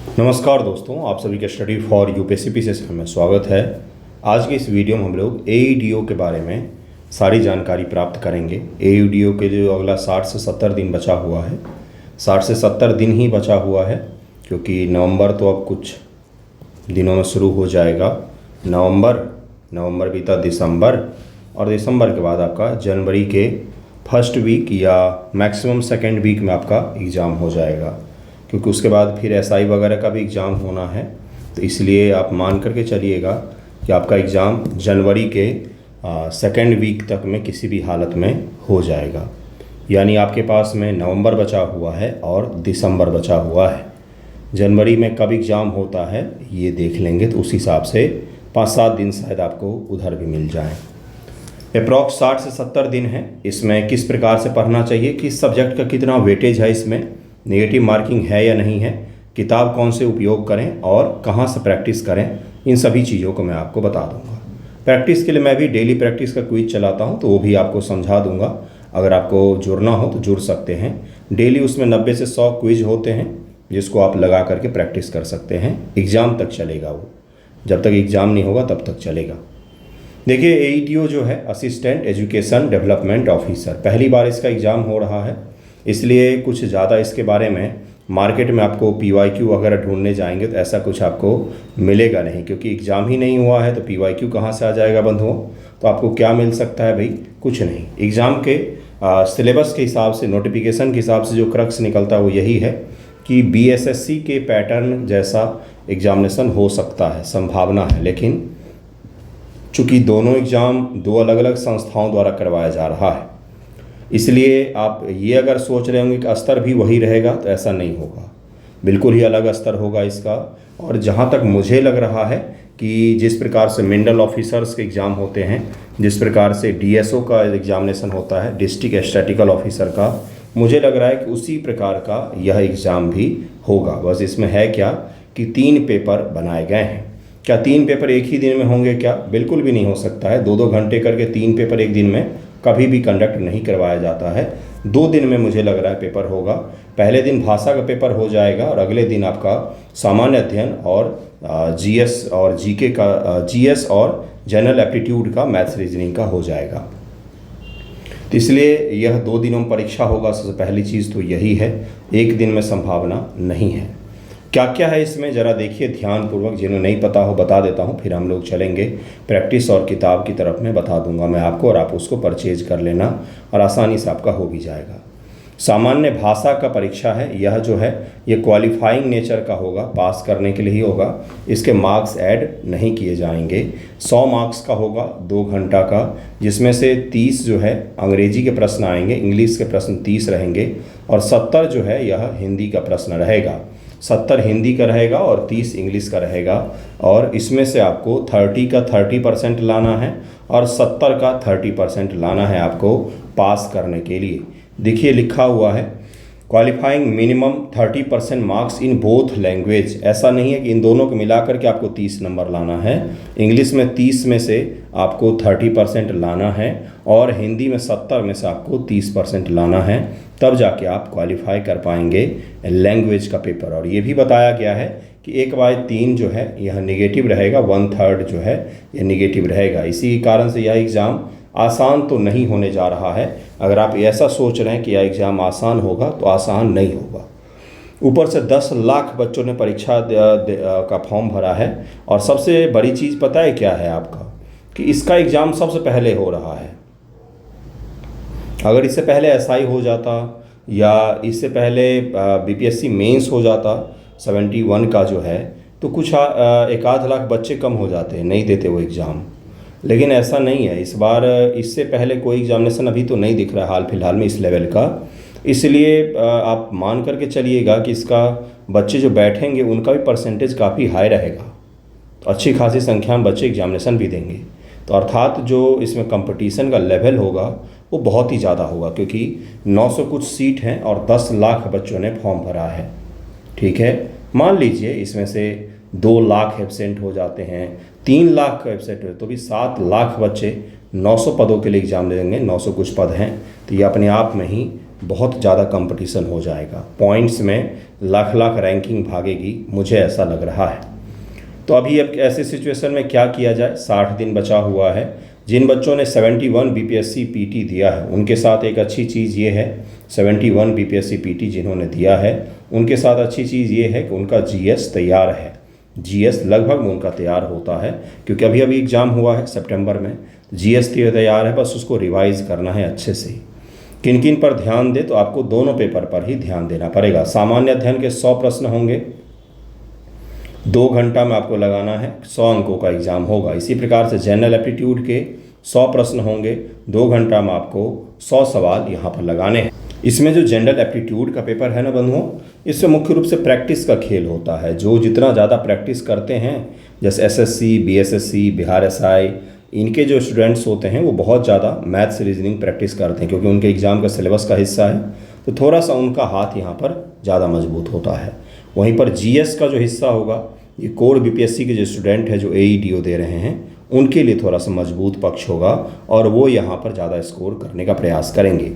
नमस्कार दोस्तों, आप सभी का स्टडी फॉर यूपीएससी से में स्वागत है। आज के इस वीडियो में हम लोग एईडीओ के बारे में सारी जानकारी प्राप्त करेंगे। एईडीओ के जो अगला 60 से 70 दिन बचा हुआ है, 60 से 70 दिन ही बचा हुआ है, क्योंकि नवंबर तो अब कुछ दिनों में शुरू हो जाएगा। नवंबर बीता दिसंबर, और दिसंबर के बाद आपका जनवरी के फर्स्ट वीक या मैक्सिमम सेकेंड वीक में आपका एग्ज़ाम हो जाएगा, क्योंकि उसके बाद फिर एसआई वगैरह का भी एग्ज़ाम होना है। तो इसलिए आप मान करके चलिएगा कि आपका एग्ज़ाम जनवरी के सेकेंड वीक तक में किसी भी हालत में हो जाएगा। यानी आपके पास में नवंबर बचा हुआ है और दिसंबर बचा हुआ है। जनवरी में कब एग्ज़ाम होता है ये देख लेंगे, तो उस हिसाब से 5-7 दिन शायद आपको उधर भी मिल जाए। अप्रॉक्स 60 से 70 दिन है। इसमें किस प्रकार से पढ़ना चाहिए, किस सब्जेक्ट का कितना वेटेज है, इसमें नेगेटिव मार्किंग है या नहीं है, किताब कौन से उपयोग करें और कहाँ से प्रैक्टिस करें, इन सभी चीज़ों को मैं आपको बता दूंगा। प्रैक्टिस के लिए मैं भी डेली प्रैक्टिस का क्विज चलाता हूं, तो वो भी आपको समझा दूंगा। अगर आपको जुड़ना हो तो जुड़ सकते हैं। डेली उसमें 90 से 100 क्विज होते हैं, जिसको आप लगा करके प्रैक्टिस कर सकते हैं। एग्ज़ाम तक चलेगा वो, जब तक एग्ज़ाम नहीं होगा तब तक चलेगा। देखिए, एईडीओ जो है असिस्टेंट एजुकेशन डेवलपमेंट ऑफिसर, पहली बार इसका एग्ज़ाम हो रहा है, इसलिए कुछ ज़्यादा इसके बारे में मार्केट में आपको पीवाईक्यू वगैरह ढूंढने जाएंगे तो ऐसा कुछ आपको मिलेगा नहीं, क्योंकि एग्ज़ाम ही नहीं हुआ है तो पीवाईक्यू कहाँ से आ जाएगा बंधुओं। तो आपको क्या मिल सकता है भाई, कुछ नहीं। एग्ज़ाम के सिलेबस के हिसाब से, नोटिफिकेशन के हिसाब से जो क्रक्स निकलता है वो यही है कि बीएसएससी के पैटर्न जैसा एग्जामिनेशन हो सकता है, संभावना है। लेकिन चूँकि दोनों एग्ज़ाम दो अलग अलग संस्थाओं द्वारा करवाया जा रहा है, इसलिए आप ये अगर सोच रहे होंगे कि स्तर भी वही रहेगा, तो ऐसा नहीं होगा। बिल्कुल ही अलग स्तर होगा इसका। और जहाँ तक मुझे लग रहा है कि जिस प्रकार से मिनरल ऑफिसर्स के एग्ज़ाम होते हैं, जिस प्रकार से डीएसओ का एग्जामिनेशन होता है, डिस्ट्रिक्ट स्टैटिस्टिकल ऑफिसर का, मुझे लग रहा है कि उसी प्रकार का यह एग्ज़ाम भी होगा। बस इसमें है क्या कि 3 पेपर बनाए गए हैं। क्या 3 पेपर एक ही दिन में होंगे क्या? बिल्कुल भी नहीं हो सकता है। 2-2 घंटे करके 3 पेपर एक दिन में कभी भी कंडक्ट नहीं करवाया जाता है। 2 दिन में मुझे लग रहा है पेपर होगा। पहले दिन भाषा का पेपर हो जाएगा और अगले दिन आपका सामान्य अध्ययन और जीएस और जीके का, जीएस और जनरल एप्टीट्यूड का, मैथ्स रीजनिंग का हो जाएगा। तो इसलिए यह 2 दिनों में परीक्षा होगा। सबसे पहली चीज़ तो यही है, एक दिन में संभावना नहीं है। क्या क्या है इसमें ज़रा देखिए ध्यानपूर्वक, जिन्हें नहीं पता हो बता देता हूँ, फिर हम लोग चलेंगे प्रैक्टिस और किताब की तरफ में बता दूंगा मैं आपको, और आप उसको परचेज कर लेना और आसानी से आपका हो भी जाएगा। सामान्य भाषा का परीक्षा है, यह जो है ये क्वालिफाइंग नेचर का होगा, पास करने के लिए ही होगा। इसके मार्क्स ऐड नहीं किए जाएंगे। 100 मार्क्स का होगा, 2 घंटा का, जिसमें से 30 जो है अंग्रेजी के प्रश्न आएंगे, इंग्लिश के प्रश्न 30 रहेंगे, और 70 जो है यह हिंदी का प्रश्न रहेगा। 70 हिंदी का रहेगा और 30 इंग्लिश का रहेगा। और इसमें से आपको 30 का 30% लाना है और 70 का 30% लाना है आपको पास करने के लिए। देखिए लिखा हुआ है qualifying minimum 30% marks in both language. ऐसा नहीं है कि इन दोनों को मिलाकर के आपको 30 नंबर लाना है। इंग्लिश में 30 में से आपको 30% लाना है और हिंदी में 70 में से आपको 30% लाना है, तब जाके आप क्वालिफाई कर पाएंगे लैंग्वेज का पेपर। और ये भी बताया गया है कि 1/3 जो है यह निगेटिव रहेगा, 1/3 जो है यह निगेटिव रहेगा। इसी कारण से यह एग्ज़ाम आसान तो नहीं होने जा रहा है। अगर आप ऐसा सोच रहे हैं कि यह एग्ज़ाम आसान होगा, तो आसान नहीं होगा। ऊपर से 10 लाख बच्चों ने परीक्षा का फॉर्म भरा है। और सबसे बड़ी चीज़ पता है क्या है आपका, कि इसका एग्ज़ाम सबसे पहले हो रहा है। अगर इससे पहले एसआई हो जाता या इससे पहले बीपीएससी मेंस हो जाता 71 का जो है, तो कुछ 1-आध लाख बच्चे कम हो जाते हैं, नहीं देते वो एग्ज़ाम। लेकिन ऐसा नहीं है। इस बार इससे पहले कोई एग्जामिनेशन अभी तो नहीं दिख रहा है हाल फिलहाल में इस लेवल का। इसलिए आप मान करके चलिएगा कि इसका बच्चे जो बैठेंगे उनका भी परसेंटेज काफ़ी हाई रहेगा। तो अच्छी खासी संख्या में बच्चे एग्जामिनेशन भी देंगे। तो अर्थात जो इसमें कंपटीशन का लेवल होगा वो बहुत ही ज़्यादा होगा, क्योंकि 900 कुछ सीट हैं और 10 लाख बच्चों ने फॉर्म भरा है। ठीक है, मान लीजिए इसमें से 2 लाख एब्सेंट हो जाते हैं, 3 लाख एब्सेंट हो, तो भी 7 लाख बच्चे 900 पदों के लिए एग्ज़ाम देंगे। 900 कुछ पद हैं, तो ये अपने आप में ही बहुत ज़्यादा कंपटीशन हो जाएगा, पॉइंट्स में लाख लाख रैंकिंग भागेगी, मुझे ऐसा लग रहा है। तो अभी अब ऐसे सिचुएशन में क्या किया जाए, 60 दिन बचा हुआ है। जिन बच्चों ने 71 बीपीएससी पीटी दिया है उनके साथ एक अच्छी चीज़ ये है, 71 बीपीएससी पीटी जिन्होंने दिया है उनके साथ अच्छी चीज़ ये है कि उनका जीएस तैयार है। जीएस लगभग उनका तैयार होता है, क्योंकि अभी अभी एग्ज़ाम हुआ है सितंबर में, जीएस तैयार है, बस उसको रिवाइज़ करना है अच्छे से। किन किन पर ध्यान दे, तो आपको दोनों पेपर पर ही ध्यान देना पड़ेगा। सामान्य अध्ययन के 100 प्रश्न होंगे, 2 घंटा में आपको लगाना है, 100 अंकों का एग्ज़ाम होगा। इसी प्रकार से जनरल एप्टीट्यूड के 100 प्रश्न होंगे, 2 घंटा में आपको 100 सवाल यहाँ पर लगाने हैं। इसमें जो जनरल एप्टीट्यूड का पेपर है ना बंधुओं, इससे मुख्य रूप से प्रैक्टिस का खेल होता है। जो जितना ज़्यादा प्रैक्टिस करते हैं, जैसे एसएससी, बीएसएससी, बिहार एसआई, इनके जो स्टूडेंट्स होते हैं वो बहुत ज़्यादा मैथ्स रीजनिंग प्रैक्टिस करते हैं, क्योंकि उनके एग्ज़ाम का सिलेबस का हिस्सा है, तो थोड़ा सा उनका हाथ यहाँ पर ज़्यादा मजबूत होता है। वहीं पर जीएस का जो हिस्सा होगा, ये कोर बीपीएससी के जो स्टूडेंट है जो एईडीओ दे रहे हैं उनके लिए थोड़ा सा मजबूत पक्ष होगा और वो यहाँ पर ज़्यादा स्कोर करने का प्रयास करेंगे।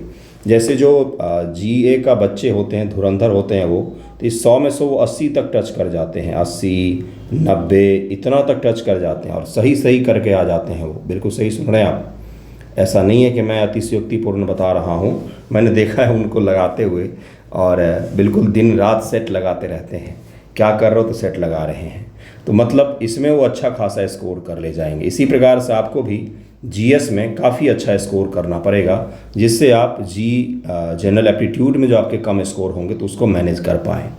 जैसे जो जीए का बच्चे होते हैं, धुरंधर होते हैं वो, तो इस 100 में से वो 80 तक टच कर जाते हैं, 80, 90 इतना तक टच कर जाते हैं और सही सही करके आ जाते हैं वो। बिल्कुल सही सुन रहे हैं आप, ऐसा नहीं है कि मैं अतिशयोक्तिपूर्ण बता रहा हूँ, मैंने देखा है उनको लगाते हुए, और बिल्कुल दिन रात सेट लगाते रहते हैं। क्या कर रहे हो, तो सेट लगा रहे हैं, तो मतलब इसमें वो अच्छा खासा स्कोर कर ले जाएंगे। इसी प्रकार से आपको भी जीएस में काफ़ी अच्छा स्कोर करना पड़ेगा, जिससे आप जनरल एप्टीट्यूड में जो आपके कम स्कोर होंगे तो उसको मैनेज कर पाएँ।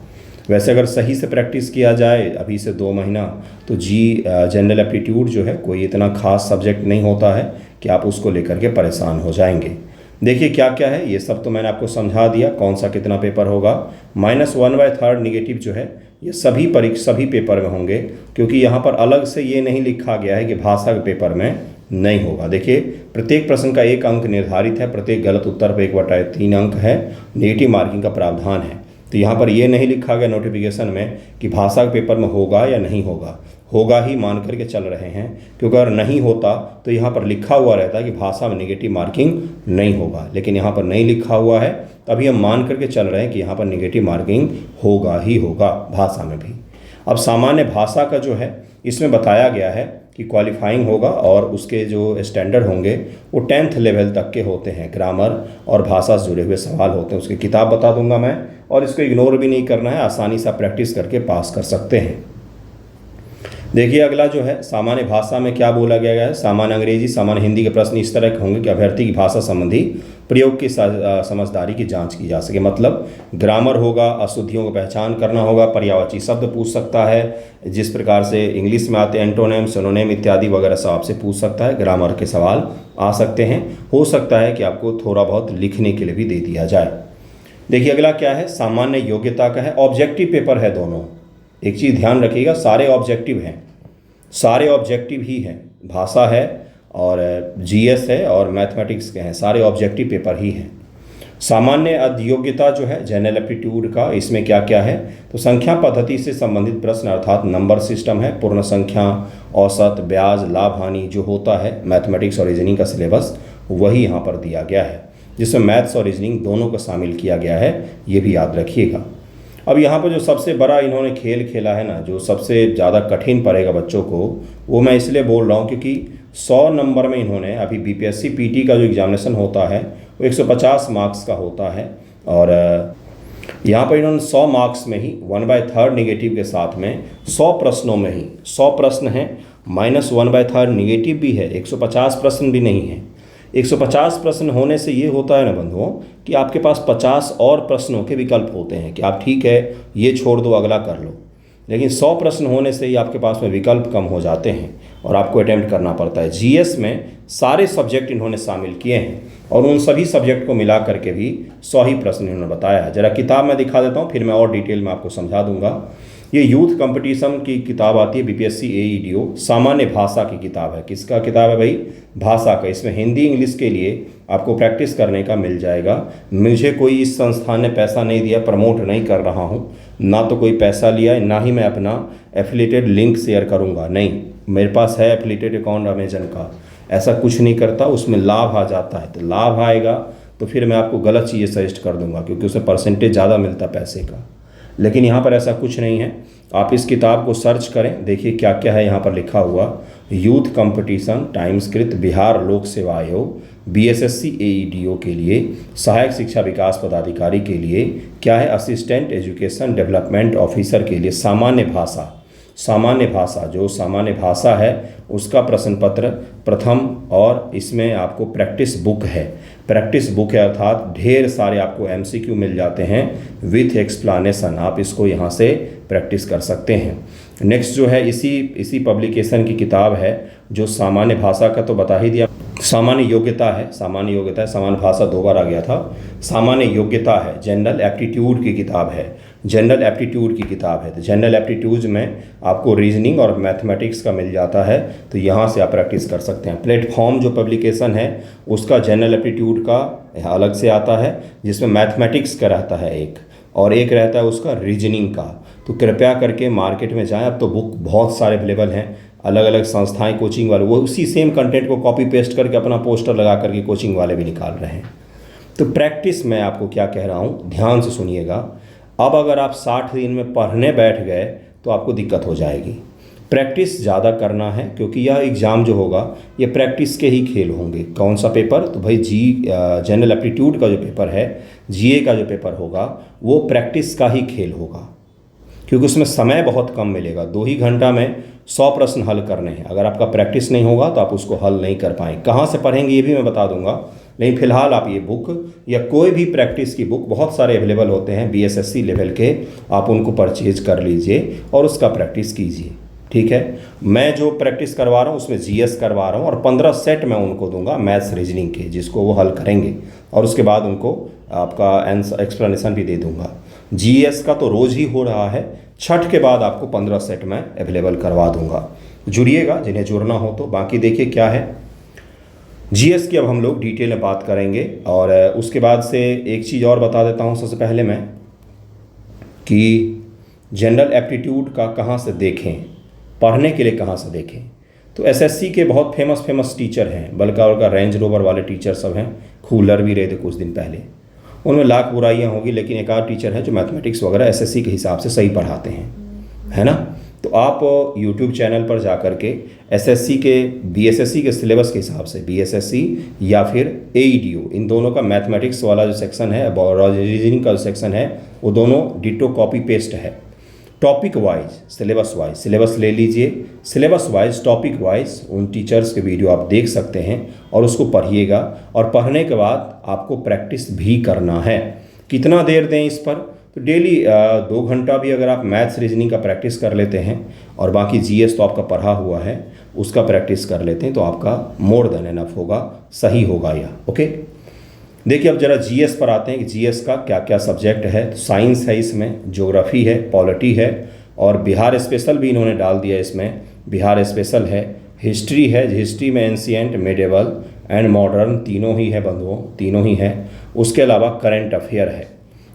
वैसे अगर सही से प्रैक्टिस किया जाए अभी से 2 महीना, तो जनरल एप्टीट्यूड जो है कोई इतना खास सब्जेक्ट नहीं होता है कि आप उसको लेकर के परेशान हो जाएंगे। देखिए क्या क्या है, ये सब तो मैंने आपको समझा दिया, कौन सा कितना पेपर होगा। -1/3 निगेटिव जो है ये सभी पेपर में होंगे, क्योंकि यहाँ पर अलग से ये नहीं लिखा गया है कि भाषा के पेपर में नहीं होगा। देखिए प्रत्येक प्रश्न का 1 अंक निर्धारित है, प्रत्येक गलत उत्तर पर 1/3 अंक है, नेगेटिव मार्किंग का प्रावधान है। तो यहाँ पर ये नहीं लिखा गया नोटिफिकेशन में कि भाषा के पेपर में होगा या नहीं होगा, होगा ही मान करके चल रहे हैं, क्योंकि अगर नहीं होता तो यहाँ पर लिखा हुआ रहता है कि भाषा में नेगेटिव मार्किंग नहीं होगा, लेकिन यहाँ पर नहीं लिखा हुआ है, तभी हम मान करके चल रहे हैं कि यहाँ पर नेगेटिव मार्किंग होगा ही होगा भाषा में भी। अब सामान्य भाषा का जो है इसमें बताया गया है कि क्वालिफाइंग होगा और उसके जो स्टैंडर्ड होंगे वो 10th लेवल तक के होते हैं, ग्रामर और भाषा से जुड़े हुए सवाल होते हैं। उसकी किताब बता दूंगा मैं, और इसको इग्नोर भी नहीं करना है, आसानी से प्रैक्टिस करके पास कर सकते हैं। देखिए अगला जो है सामान्य भाषा में क्या बोला गया है। सामान्य अंग्रेजी, सामान्य हिंदी के प्रश्न इस तरह के होंगे कि अभ्यर्थी की भाषा संबंधी प्रयोग की समझदारी की जांच की जा सके। मतलब ग्रामर होगा, अशुद्धियों को पहचान करना होगा, पर्यायवाची शब्द पूछ सकता है, जिस प्रकार से इंग्लिश में आते हैं एंटोनिम, सिनोनिम इत्यादि वगैरह सब आपसे पूछ सकता है। ग्रामर के सवाल आ सकते हैं, हो सकता है कि आपको थोड़ा बहुत लिखने के लिए भी दे दिया जाए। देखिए अगला क्या है, सामान्य योग्यता का है, ऑब्जेक्टिव पेपर है दोनों। एक चीज़ ध्यान रखिएगा, सारे ऑब्जेक्टिव हैं, सारे ऑब्जेक्टिव ही हैं, भाषा है और जीएस है और मैथमेटिक्स के हैं, सारे ऑब्जेक्टिव पेपर ही हैं। सामान्य योग्यता जो है जनरल एप्टीट्यूड का, इसमें क्या क्या है, तो संख्या पद्धति से संबंधित प्रश्न अर्थात नंबर सिस्टम है, पूर्ण संख्या, औसत, ब्याज, लाभ हानि जो होता है मैथमेटिक्स और रीजनिंग का सिलेबस वही यहाँ पर दिया गया है, जिसमें मैथ्स और रीजनिंग दोनों को शामिल किया गया है, ये भी याद रखिएगा। अब यहाँ पर जो सबसे बड़ा इन्होंने खेल खेला है ना, जो सबसे ज़्यादा कठिन पड़ेगा बच्चों को, वो मैं इसलिए बोल रहा हूँ क्योंकि 100 नंबर में इन्होंने अभी बीपीएससी पीटी का जो एग्जामिनेशन होता है वो 150 मार्क्स का होता है, और यहाँ पर इन्होंने 100 मार्क्स में ही 1/3 निगेटिव के साथ में 100 प्रश्नों में ही 100 प्रश्न हैं, -1/3 निगेटिव भी है, 150 प्रश्न भी नहीं है। 150 प्रश्न होने से ये होता है ना बंधुओं कि आपके पास 50 और प्रश्नों के विकल्प होते हैं कि आप ठीक है ये छोड़ दो अगला कर लो, लेकिन 100 प्रश्न होने से ही आपके पास में विकल्प कम हो जाते हैं और आपको अटेम्प्ट करना पड़ता है। जीएस में सारे सब्जेक्ट इन्होंने शामिल किए हैं और उन सभी सब्जेक्ट को मिला करके भी 100 ही प्रश्न इन्होंने बताया है। ज़रा किताब मैं दिखा देता हूँ, फिर मैं और डिटेल में आपको समझा दूंगा। ये यूथ कंपटीशन की किताब आती है, बीपीएससी एईडीओ, सामान्य भाषा की किताब है। किसका किताब है भाई? भाषा का। इसमें हिंदी इंग्लिश के लिए आपको प्रैक्टिस करने का मिल जाएगा। मुझे कोई इस संस्थान ने पैसा नहीं दिया, प्रमोट नहीं कर रहा हूँ, ना तो कोई पैसा लिया है, ना ही मैं अपना एफिलिएटेड लिंक शेयर करूँगा। नहीं, मेरे पास है एफिलिएटेड अकाउंट अमेजन का, ऐसा कुछ नहीं करता। उसमें लाभ आ जाता है तो लाभ आएगा तो फिर मैं आपको गलत चीज़ें सजेस्ट कर दूंगा, क्योंकि उसमें परसेंटेज ज़्यादा मिलता पैसे का। लेकिन यहाँ पर ऐसा कुछ नहीं है। आप इस किताब को सर्च करें, देखिए क्या क्या है यहाँ पर लिखा हुआ। यूथ कंपटीशन टाइम्सकृत बिहार लोक सेवा आयोग, बीएसएससी एईडीओ के लिए, सहायक शिक्षा विकास पदाधिकारी के लिए क्या है, असिस्टेंट एजुकेशन डेवलपमेंट ऑफिसर के लिए सामान्य भाषा, सामान्य भाषा जो सामान्य भाषा है उसका प्रश्न पत्र प्रथम, और इसमें आपको प्रैक्टिस बुक है। प्रैक्टिस बुक है अर्थात ढेर सारे आपको एमसीक्यू मिल जाते हैं विथ एक्सप्लानेशन, आप इसको यहाँ से प्रैक्टिस कर सकते हैं। नेक्स्ट जो है इसी पब्लिकेशन की किताब है जो सामान्य भाषा का तो बता ही दिया, सामान्य योग्यता है, सामान्य योग्यता है, सामान्य भाषा 2 बार आ गया था। सामान्य योग्यता है, जनरल एप्टीट्यूड की किताब है, जनरल एप्टीट्यूड की किताब है। तो जनरल एप्टीट्यूड में आपको रीजनिंग और मैथमेटिक्स का मिल जाता है, तो यहाँ से आप प्रैक्टिस कर सकते हैं। प्लेटफॉर्म जो पब्लिकेशन है उसका जनरल एप्टीट्यूड का अलग से आता है, जिसमें मैथमेटिक्स का रहता है एक, और एक रहता है उसका रीजनिंग का। तो कृपया करके मार्केट में जाएं, अब तो बुक बहुत सारे अवेलेबल हैं, अलग अलग संस्थाएं कोचिंग वाले वो उसी सेम कंटेंट को कॉपी पेस्ट करके अपना पोस्टर लगा करके कोचिंग वाले भी निकाल रहे हैं। तो प्रैक्टिस मैं आपको क्या कह रहा हूँ, ध्यान से सुनिएगा। अब अगर आप 60 दिन में पढ़ने बैठ गए तो आपको दिक्कत हो जाएगी। प्रैक्टिस ज़्यादा करना है, क्योंकि यह एग्ज़ाम जो होगा ये प्रैक्टिस के ही खेल होंगे। कौन सा पेपर, तो भाई जनरल एप्टीट्यूड का जो पेपर है, जीए का जो पेपर होगा वो प्रैक्टिस का ही खेल होगा, क्योंकि उसमें समय बहुत कम मिलेगा। 2 ही घंटा में 100 प्रश्न हल करने हैं। अगर आपका प्रैक्टिस नहीं होगा तो आप उसको हल नहीं कर पाएंगे। कहाँ से पढ़ेंगे ये भी मैं बता दूंगा, लेकिन फिलहाल आप ये बुक या कोई भी प्रैक्टिस की बुक बहुत सारे अवेलेबल होते हैं बीएसएससी लेवल के, आप उनको परचेज कर लीजिए और उसका प्रैक्टिस कीजिए। ठीक है, मैं जो प्रैक्टिस करवा रहा हूँ उसमें जीएस करवा रहा हूँ, और 15 सेट मैं उनको दूंगा मैथ्स रीजनिंग के, जिसको वो हल करेंगे, और उसके बाद उनको आपका एक्सप्लेनेशन भी दे दूंगा। जीएस का तो रोज़ ही हो रहा है, छठ के बाद आपको 15 सेट मैं अवेलेबल करवा दूंगा। जुड़िएगा जिन्हें जुड़ना हो तो। बाकी देखिए क्या है, जीएस की अब हम लोग डिटेल में बात करेंगे, और उसके बाद से एक चीज़ और बता देता हूँ सबसे पहले मैं, कि जनरल एप्टीट्यूड का कहाँ से देखें, पढ़ने के लिए कहाँ से देखें। तो एसएससी के बहुत फेमस टीचर हैं, बल्कि रेंज रोवर वाले टीचर सब हैं, खूलर भी रहे थे कुछ दिन पहले, उनमें लाख बुराइयां होगी, लेकिन एक आध टीचर है जो मैथमेटिक्स वगैरह एसएससी के हिसाब से सही पढ़ाते हैं, है ना। तो आप यूट्यूब चैनल पर जा कर के एसएससी के बीएसएससी के सिलेबस के हिसाब से बीएसएससी या फिर एईडीओ, इन दोनों का मैथमेटिक्स वाला जो सेक्शन है और रीजनिंग का जो सेक्शन है वो दोनों डिटो कॉपी पेस्ट है। टॉपिक वाइज सिलेबस ले लीजिए, सिलेबस वाइज टॉपिक वाइज उन टीचर्स के वीडियो आप देख सकते हैं और उसको पढ़िएगा, और पढ़ने के बाद आपको प्रैक्टिस भी करना है। कितना देर दें इस पर, तो डेली 2 घंटा भी अगर आप मैथ्स रीजनिंग का प्रैक्टिस कर लेते हैं और बाकी जीएस तो आपका पढ़ा हुआ है उसका प्रैक्टिस कर लेते हैं तो आपका मोर देन एनफ होगा, सही होगा यह। ओके, देखिए अब जरा जीएस पर आते हैं कि जीएस का क्या क्या सब्जेक्ट है। तो साइंस है, इसमें ज्योग्राफी है, पॉलिटी है, और बिहार स्पेशल भी इन्होंने डाल दिया इसमें, बिहार स्पेशल है। हिस्ट्री है, हिस्ट्री में एंशिएंट, मेडिवल एंड मॉडर्न तीनों ही है बंधुओं, तीनों ही है। उसके अलावा करंट अफेयर है।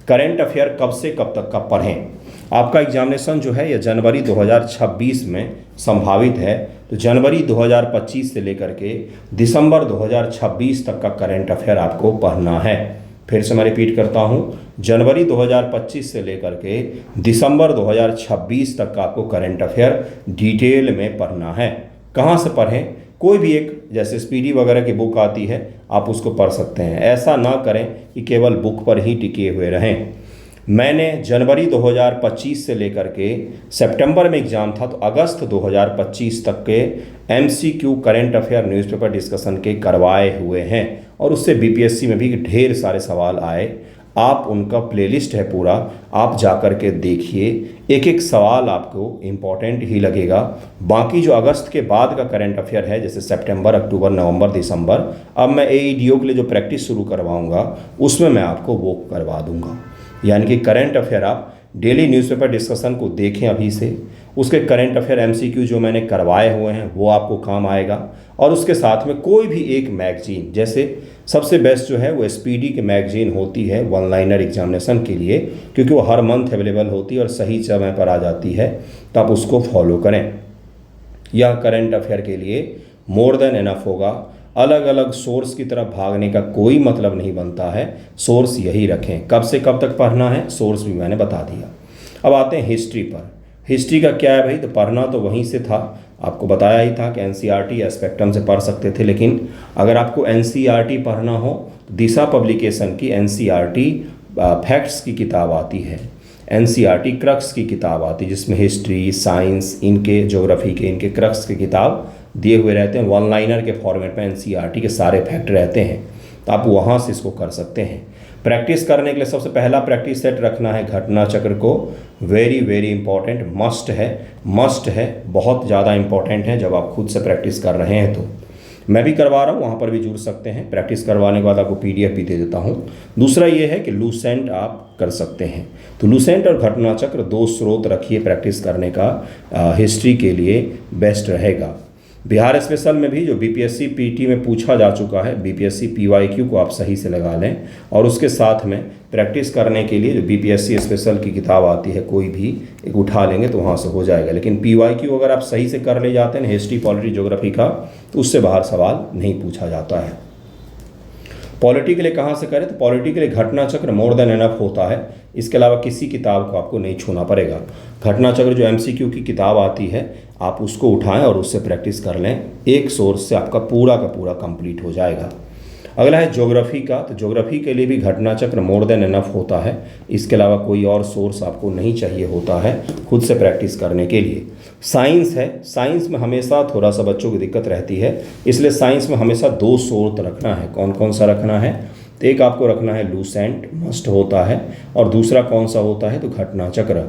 करंट अफेयर कब से कब तक का पढ़ें, आपका एग्जामिनेशन जो है यह जनवरी 2026 में संभावित है। तो जनवरी 2025 से लेकर के दिसंबर 2026 तक का करंट अफेयर आपको पढ़ना है। फिर से मैं रिपीट करता हूँ, जनवरी 2025 से लेकर के दिसंबर 2026 तक का आपको करंट अफेयर डिटेल में पढ़ना है। कहाँ से पढ़ें, कोई भी एक, जैसे स्पीडी वगैरह की बुक आती है आप उसको पढ़ सकते हैं। ऐसा ना करें कि केवल बुक पर ही टिके हुए रहें। मैंने जनवरी 2025 से लेकर के सितंबर में एग्ज़ाम था तो अगस्त 2025 तक के MCQ current affair newspaper discussion के करवाए हुए हैं, और उससे बीपीएससी में भी ढेर सारे सवाल आए। आप उनका प्लेलिस्ट है पूरा, आप जा कर के देखिए, एक एक सवाल आपको इम्पॉर्टेंट ही लगेगा। बाकी जो अगस्त के बाद का करंट अफेयर है, जैसे सितंबर, अक्टूबर, नवंबर, दिसंबर, अब मैं एईडीओ के लिए जो प्रैक्टिस शुरू करवाऊंगा उसमें मैं आपको वो करवा दूंगा। यानी कि करंट अफेयर आप डेली न्यूज़पेपर डिस्कशन को देखें अभी से, उसके करंट अफेयर एमसीक्यू जो मैंने करवाए हुए हैं वो आपको काम आएगा, और उसके साथ में कोई भी एक मैगजीन, जैसे सबसे बेस्ट जो है वो एसपीडी की मैगजीन होती है वन लाइनर एग्जामिनेशन के लिए, क्योंकि वो हर मंथ अवेलेबल होती है और सही समय पर आ जाती है, तो आप उसको फॉलो करें। यह करंट अफेयर के लिए मोर देन एनफ होगा। अलग अलग सोर्स की तरफ भागने का कोई मतलब नहीं बनता है। सोर्स यही रखें। कब से कब तक पढ़ना है, सोर्स भी मैंने बता दिया। अब आते हैं हिस्ट्री पर। हिस्ट्री का क्या है भाई, तो पढ़ना तो वहीं से था, आपको बताया ही था कि एनसीईआरटी या स्पेक्ट्रम से पढ़ सकते थे। लेकिन अगर आपको एनसीईआरटी पढ़ना हो तो दिशा पब्लिकेशन की एनसीईआरटी फैक्ट्स की किताब आती है, एनसीईआरटी क्रक्स की किताब आती है, जिसमें हिस्ट्री, साइंस, इनके ज्योग्राफी के, इनके क्रक्स की किताब दिए हुए रहते हैं। वन लाइनर के फॉर्मेट में एनसीईआरटी के सारे फैक्ट रहते हैं, तो आप वहाँ से इसको कर सकते हैं। प्रैक्टिस करने के लिए सबसे पहला प्रैक्टिस सेट रखना है घटना चक्र को। वेरी वेरी इंपॉर्टेंट, मस्ट है, बहुत ज़्यादा इंपॉर्टेंट है। जब आप खुद से प्रैक्टिस कर रहे हैं तो मैं भी करवा रहा हूँ, वहाँ पर भी जुड़ सकते हैं। प्रैक्टिस करवाने के बाद आपको पीडीएफ भी दे देता हूँ। दूसरा ये है कि लूसेंट आप कर सकते हैं। तो लूसेंट और घटना चक्र दो स्रोत रखिए प्रैक्टिस करने का, हिस्ट्री के लिए बेस्ट रहेगा। बिहार स्पेशल में भी जो बीपीएससी पीटी में पूछा जा चुका है, बीपीएससी पीवाईक्यू को आप सही से लगा लें, और उसके साथ में प्रैक्टिस करने के लिए जो बीपीएससी स्पेशल की किताब आती है कोई भी एक उठा लेंगे तो वहाँ से हो जाएगा। लेकिन पीवाईक्यू अगर आप सही से कर ले जाते हैं हिस्ट्री, पॉलिटी, ज्योग्राफी का, तो उससे बाहर सवाल नहीं पूछा जाता है। पॉलिटी के लिए कहाँ से करें, तो पॉलिटी के लिए घटना चक्र मोर देन एनफ होता है। इसके अलावा किसी किताब को आपको नहीं छूना पड़ेगा। घटना चक्र जो एमसीक्यू की किताब आती है आप उसको उठाएं और उससे प्रैक्टिस कर लें, एक सोर्स से आपका पूरा का पूरा कंप्लीट हो जाएगा। अगला है ज्योग्राफी का। तो ज्योग्राफी के लिए भी घटना चक्र मोर देन एनफ होता है। इसके अलावा कोई और सोर्स आपको नहीं चाहिए होता है खुद से प्रैक्टिस करने के लिए। साइंस है, साइंस में हमेशा थोड़ा सा बच्चों की दिक्कत रहती है, इसलिए साइंस में हमेशा दो सोर्स रखना है। कौन कौन सा रखना है, तो एक आपको रखना है लूसेंट, मस्ट होता है, और दूसरा कौन सा होता है, तो घटना चक्र।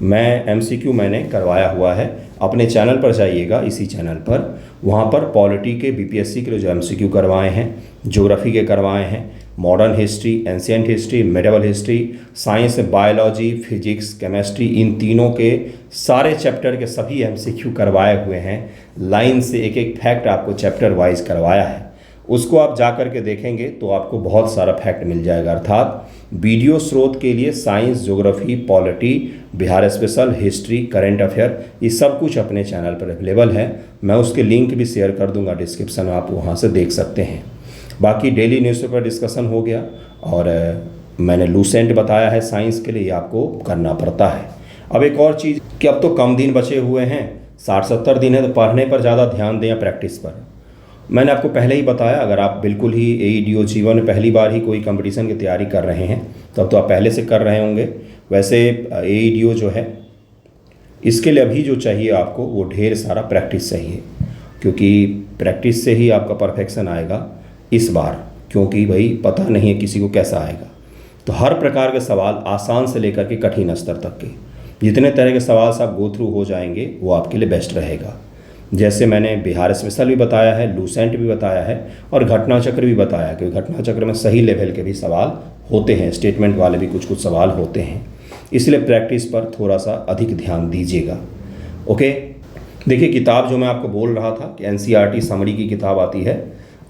मैं एमसीक्यू मैंने करवाया हुआ है, अपने चैनल पर जाइएगा, इसी चैनल पर, वहाँ पर पॉलिटी के बीपीएससी के लिए जो एमसीक्यू करवाए हैं, ज्योग्राफी के करवाए हैं, modern history, ancient history, medieval history, science में बायोलॉजी, फिजिक्स, केमिस्ट्री, इन तीनों के सारे चैप्टर के सभी एमसीक्यू करवाए हुए हैं। लाइन से एक एक फैक्ट आपको चैप्टर वाइज करवाया है, उसको आप जा कर के देखेंगे तो आपको बहुत सारा फैक्ट मिल जाएगा। अर्थात वीडियो स्रोत के लिए science, geography, polity, Bihar special, history, current affair, ये सब कुछ अपने चैनल पर अवेलेबल है। मैं उसके लिंक भी शेयर कर दूंगा डिस्क्रिप्शन में, आप वहाँ से देख सकते हैं। बाकी डेली न्यूज़पेपर डिस्कशन हो गया, और मैंने लूसेंट बताया है साइंस के लिए, ये आपको करना पड़ता है। अब एक और चीज़ कि अब तो कम दिन बचे हुए हैं, 60-70 दिन है, तो पढ़ने पर ज़्यादा ध्यान दें या प्रैक्टिस पर। मैंने आपको पहले ही बताया, अगर आप बिल्कुल ही एईडीओ जीवन में पहली बार ही कोई कंपटीशन की तैयारी कर रहे हैं तब तो आप पहले से कर रहे होंगे। वैसे एईडीओ जो है इसके लिए अभी जो चाहिए आपको वो ढेर सारा प्रैक्टिस चाहिए, क्योंकि प्रैक्टिस से ही आपका परफेक्शन आएगा इस बार, क्योंकि भाई पता नहीं है किसी को कैसा आएगा। तो हर प्रकार के सवाल, आसान से लेकर के कठिन स्तर तक के जितने तरह के सवाल से आप गो थ्रू हो जाएंगे वो आपके लिए बेस्ट रहेगा। जैसे मैंने बिहार स्पेशल भी बताया है, लूसेंट भी बताया है, और घटना चक्र भी बताया, क्योंकि घटना चक्र में सही लेवल के भी सवाल होते हैं, स्टेटमेंट वाले भी कुछ कुछ सवाल होते हैं, इसलिए प्रैक्टिस पर थोड़ा सा अधिक ध्यान दीजिएगा। ओके, देखिए किताब जो मैं आपको बोल रहा था कि एनसीईआरटी समरी की किताब आती है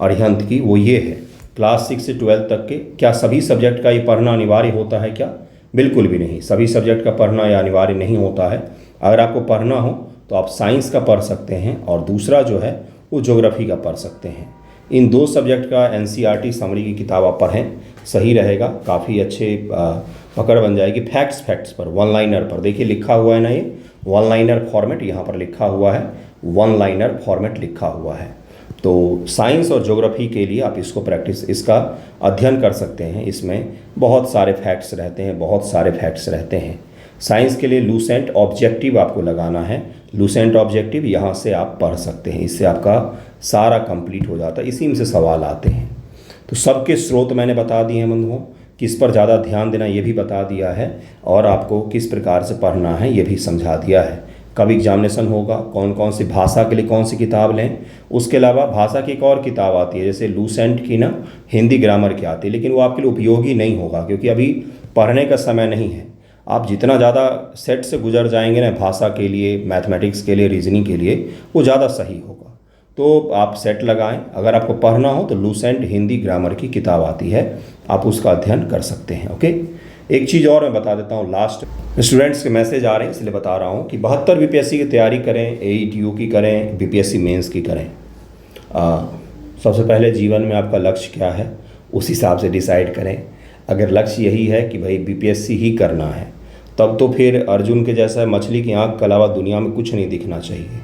अरिहंत की, वो ये है। क्लास 6 से 12 तक के, क्या सभी सब्जेक्ट का ये पढ़ना अनिवार्य होता है क्या? बिल्कुल भी नहीं, सभी सब्जेक्ट का पढ़ना यह अनिवार्य नहीं होता है। अगर आपको पढ़ना हो तो आप साइंस का पढ़ सकते हैं, और दूसरा जो है वो ज्योग्राफी का पढ़ सकते हैं। इन दो सब्जेक्ट का एनसीईआरटी समरी की किताब आप पढ़ें, सही रहेगा, काफ़ी अच्छे पकड़ बन जाएगी। फैक्ट्स पर, वन लाइनर पर, देखिए लिखा हुआ है ना, ये वन लाइनर फॉर्मेट यहाँ पर लिखा हुआ है, वन लाइनर फॉर्मेट लिखा हुआ है। तो साइंस और ज्योग्राफी के लिए आप इसको प्रैक्टिस, इसका अध्ययन कर सकते हैं। इसमें बहुत सारे फैक्ट्स रहते हैं। साइंस के लिए लूसेंट ऑब्जेक्टिव आपको लगाना है, लूसेंट ऑब्जेक्टिव यहाँ से आप पढ़ सकते हैं, इससे आपका सारा कंप्लीट हो जाता है, इसी में से सवाल आते हैं। तो सबके स्रोत मैंने बता दिए हैं बंधुओं, किस पर ज़्यादा ध्यान देना ये भी बता दिया है, और आपको किस प्रकार से पढ़ना है ये भी समझा दिया है। कब एग्जामिनेशन होगा, कौन कौन सी भाषा के लिए कौन सी किताब लें। उसके अलावा भाषा की एक और किताब आती है, जैसे लूसेंट की ना हिंदी ग्रामर की आती है, लेकिन वो आपके लिए उपयोगी नहीं होगा, क्योंकि अभी पढ़ने का समय नहीं है। आप जितना ज़्यादा सेट से गुजर जाएंगे ना भाषा के लिए, मैथमेटिक्स के लिए, रीजनिंग के लिए, वो ज़्यादा सही होगा। तो आप सेट लगाएं। अगर आपको पढ़ना हो तो लूसेंट हिंदी ग्रामर की किताब आती है, आप उसका अध्ययन कर सकते हैं। ओके, एक चीज़ और मैं बता देता हूँ, लास्ट स्टूडेंट्स के मैसेज आ रहे हैं इसलिए बता रहा हूँ कि 72 बीपीएससी की तैयारी करें, एईडीओ की करें, बीपीएससी मेंस की करें। सबसे पहले जीवन में आपका लक्ष्य क्या है उस हिसाब से डिसाइड करें। अगर लक्ष्य यही है कि भाई बीपीएससी ही करना है, तब तो फिर अर्जुन के जैसा मछली की आँख के अलावा दुनिया में कुछ नहीं दिखना चाहिए,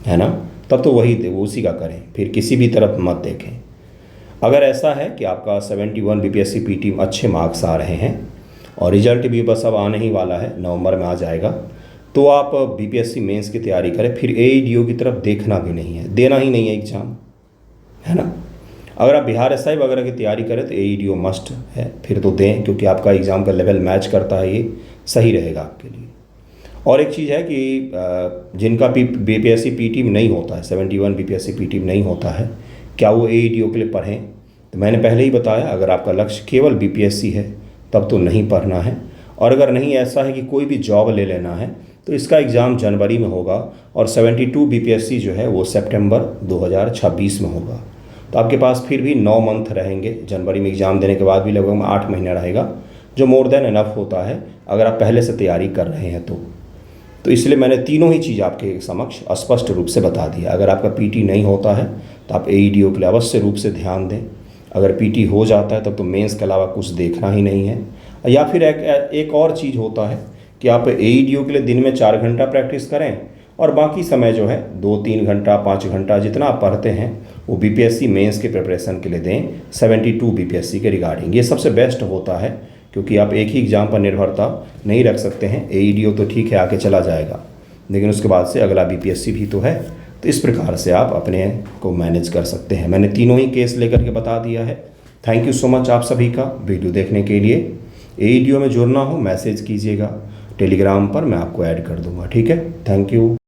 है ना। तब तो वही उसी का करें, फिर किसी भी तरफ मत देखें। अगर ऐसा है कि आपका 71 बीपीएससी पीटी में अच्छे मार्क्स आ रहे हैं और रिजल्ट भी बस अब आने ही वाला है, नवंबर में आ जाएगा, तो आप बीपीएससी मेंस की तैयारी करें। फिर एईडीओ की तरफ देखना भी नहीं है, देना ही नहीं है एग्ज़ाम, है ना। अगर आप बिहार एसआई वगैरह की तैयारी करें तो एईडीओ मस्ट है, फिर तो दें, क्योंकि आपका एग्ज़ाम का लेवल मैच करता है, ये सही रहेगा आपके लिए। और एक चीज़ है कि जिनका बीपीएससी पीटी में नहीं होता है, 71 बीपीएससी पीटी में नहीं होता है, क्या वो एईडीओ के लिए पढ़ें? तो मैंने पहले ही बताया, अगर आपका लक्ष्य केवल बीपीएससी है तब तो नहीं पढ़ना है। और अगर नहीं ऐसा है कि कोई भी जॉब ले लेना है, तो इसका एग्ज़ाम जनवरी में होगा और 72 बीपीएससी जो है वो सितंबर 2026 में होगा। तो आपके पास फिर भी 9 मंथ रहेंगे। जनवरी में एग्ज़ाम देने के बाद भी लगभग 8 महीना रहेगा, जो मोर देन इनफ होता है अगर आप पहले से तैयारी कर रहे हैं तो इसलिए मैंने तीनों ही चीज़ आपके समक्ष स्पष्ट रूप से बता दिया। अगर आपका पीटी नहीं होता है तो आप एईडीओ के लिए अवश्य रूप से ध्यान दें। अगर पीटी हो जाता है तब तो मेंस के अलावा कुछ देखना ही नहीं है। या फिर एक और चीज़ होता है कि आप एईडीओ के लिए दिन में 4 घंटा प्रैक्टिस करें और बाकी समय जो है 2-3 घंटा 5 घंटा जितना आप पढ़ते हैं वो बीपीएससी मेंस के प्रिपरेशन के लिए दें, 72 बीपीएससी के रिगार्डिंग। ये सबसे बेस्ट होता है, क्योंकि आप एक ही एग्ज़ाम पर निर्भरता नहीं रख सकते हैं। एईडीओ तो ठीक है आके चला जाएगा, लेकिन उसके बाद से अगला बीपीएससी भी तो है। तो इस प्रकार से आप अपने को मैनेज कर सकते हैं। मैंने तीनों ही केस लेकर के बता दिया है। थैंक यू सो मच आप सभी का वीडियो देखने के लिए। एईडीओ में जुड़ना हो मैसेज कीजिएगा, टेलीग्राम पर मैं आपको ऐड कर दूंगा, ठीक है। Thank you.